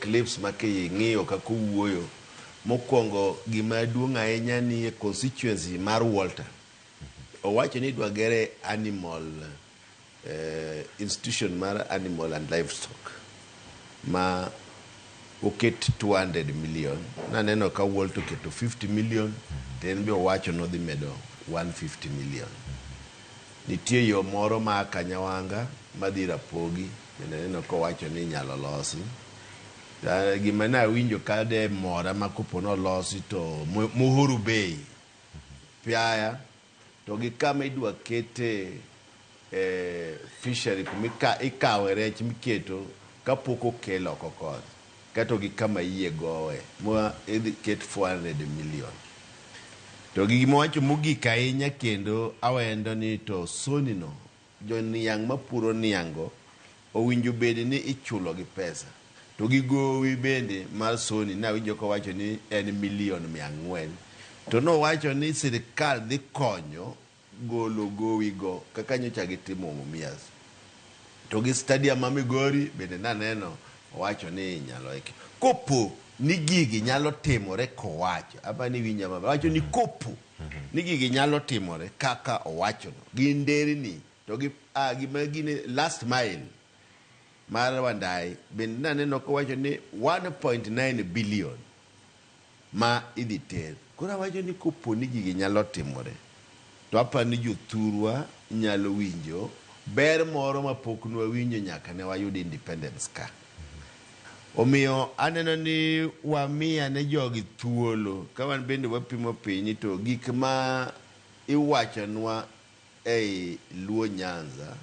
clips making'iyo kaka wuoyo mokwongo gima duong' ahinya ni constituency mar Walter owacho ni dwa gere animal institution mar animal and livestock ma oket 200 million naneno ka Walter oketo 50 million ten be owacho no dhi medo 150 million. Nitie yo moro ma Kanyawanga madhi Rapogi naneno ka owacho ni nyalo losi. Gima na winjo kade mora makopono losi to Muhuru Bay Piaya to gi kama idwa kete fishery kumika ikawe rech miketo kapoko kelo kokod kato gi kama iye gowe mo idhi ket 400 million. To gi gima wacho mogik ahinya kendo awendo ni to soni no jo niang' mapuro niango owinjo bede ni ichulo gi pesa. To gi gowi bende mar soni na winjo ko wacho ni en million 400. To no wacho ni sirikal dhi konyo golo gowi go kaka nyocha gitimo Mumias. To gi stadium ma Migori bende naneno wacho ni nyalo iki. Kopo ni gigi nyalo timore kowacho abani winja maber wacho ni kopo ni gigi nyalo timore kaka owacho no gi nderni to gi gima gine last mile mar Wandai bende naneno ko wacho ni 1.9 billion ma idhi ter. Kora wacho ni kopo ni gigi nyalo timore to apa ni jothurwa nyalo winjo ber moro mapok nwa winjo nyaka ne wayud independence ka. Omiyo aneno ni Wamii ne jogi thuolo ka wan bende wapimo piny to gik ma iwachonwa ei Luo Nyanza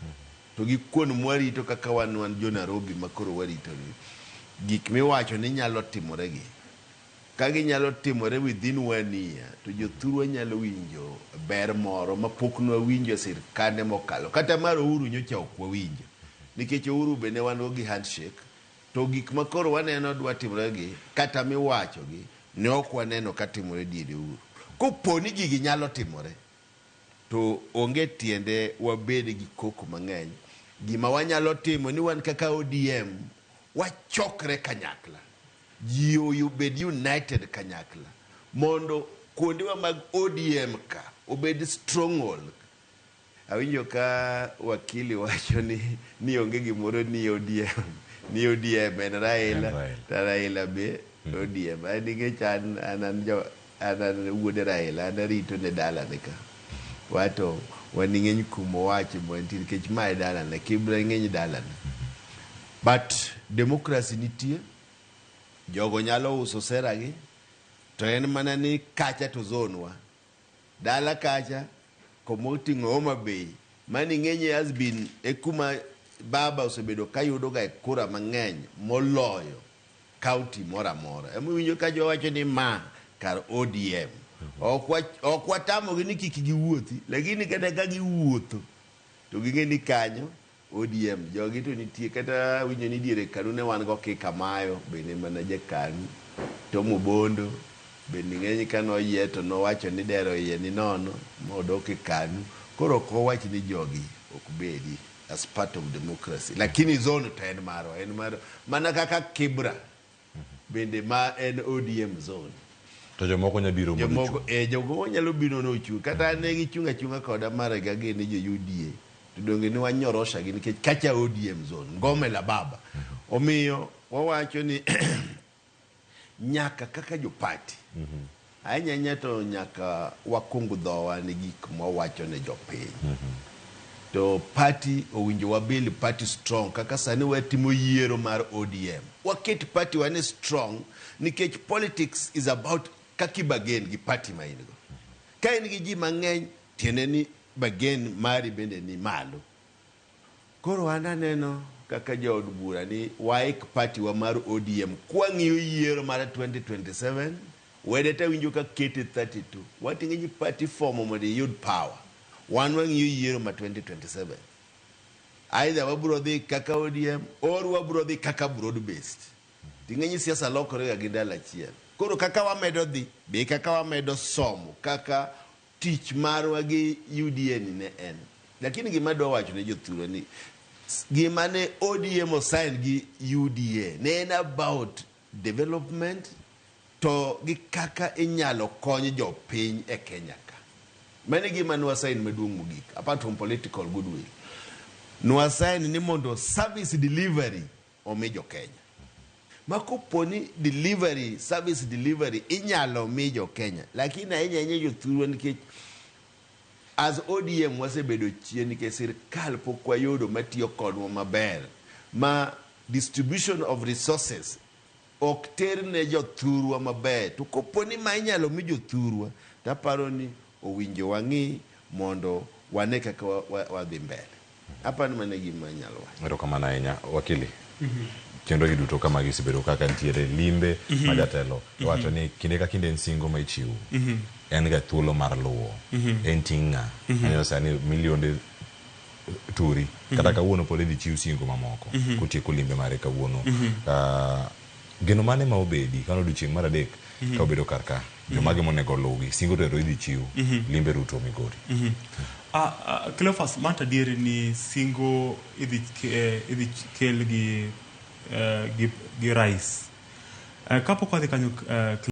to gi kuon mwarito kaka wan jo Nairobi makoro warito ni gik miwacho ni nyalo timore gi kagi nyalo timore within 1 year to jothurwa nyalo winjo ber moro mapok nwa winjo sirkande mokalo kata mar Uhuru nyocha ok wawinjo nikech Uhuru bende wan go gi handshake to gik makoro waneno dwa timore gi kata miwacho gi ne ok waneno ka timore diere Uhuru. Kopo ni gigi nyalo timore to onge tiende wabed gi koko mang'eny. Gima wanyalo timo ni wan kaka ODM wachokre kanyakla ji obed united kanyakla mondo kuondewa mag ODM ka obed stronghold. Awinjo ka wakili wacho ni onge gimoro ni ODM en Raila be ODM nikech anan wuode Raila anarito ne dala ne ka wato waning'eny kumo wacho mwantir nikech mae dala ne Kibra ng'eny dala ne but democracy nitie jogo nyalo uso sera gi to en mana ni kacha to zonwa dala kacha komoting'o Homa Bay mani ng'eny has been ekuma baba osebedo kayudo ga kura mang'eny moloyo county mora mora. Winjo ka jo wacho ni ma kar ODM ok watamo gi ni kik giwuothi lakini kata ka giwuotho to ging'e ni kanyo ODM jogi to nitie kata winjo ni diere kanu ne wan go Kikamayo bende mana jakanu to Mubondo bende ng'eny kano yie to nowacho ni dero yie ni nono modok kanu koro ko wach ni jogi ok bedi as part of democracy lakini zone to en maro mana kaka Kibra bende ma en ODM zone to jomoko nyabiro jogo nyalo biro no chu kata ne gichunga koda mare ga gene jo UDA to donge ni wanyorosha gi nikech kacha ODM zone ngome la baba. Omiyo wawacho ni nyaka kaka jo party anyanya to nyaka wakungu dhowa ni gik mwawacho ne jopiny to party owinjo wabili party strong kaka sani watimo yiero mar ODM waket party wane strong nikech politics is about kaki bagen gi party ma ingo ka in gi ji mang'eny tiende ni bagen mari bende ni malo. Koro ananeno kaka jaod bura ni waik party wa mar ODM kwa ng'iyo yiero mar 2027 wedeta winjo ka kete 32 wating'e ji party form mondo yud power wan wang'iyo yiero ma 2027 either waburo dhi kaka ODM or waburo dhi kaka broad based ting'e siasa lokore ga gi ndalo achiel. Koro kaka wamedo dhi be kaka wamedo somo kaka tich marwa gi UDA ni ne en lakini gima dwa wacho ne jothuro ni gima ne ODM osign gi UDA ne en about development to gi kaka inyalo kony jopiny e Kenya ka. Mane gima nwasain maduong' mogik, apart from political goodwill. Nwasain ni mondo service delivery omi jo Kenya. Makoponi service delivery inyalo mi jo Kenya. Lakini ahinya jothurwa nikech as ODM wasebedo chien nikech sirkal pok wayudo matiyo kodwa maber. Ma distribution of resources ok ter ne jothurwa maber. To koponi ma inyalo mi jothurwa, taparo ni owinjo wang'i mondo wane kaka wadhi mbele. Apani mane gima nyalo wacho. Erokamano ahinya wakili. Kendo giduto kama gisebedo kaka ntiere limbe ma jatelo wacho ni kinde ka kinde en singo ma ichiw. En ga thuolo mar luwo. En tinga. Anyo sani milionde turi kata kawuono pole di chiw singo mamoko kutieko limbe mare kawuono. Geno mane ma obedi kano odiochieng' mar adek ka obedo karka jomage monego luwi singo to idhi chiw limbe Ruto Migori. Cleophas manta diere ni singo idhi kel gi rais kapok wadhi kanyo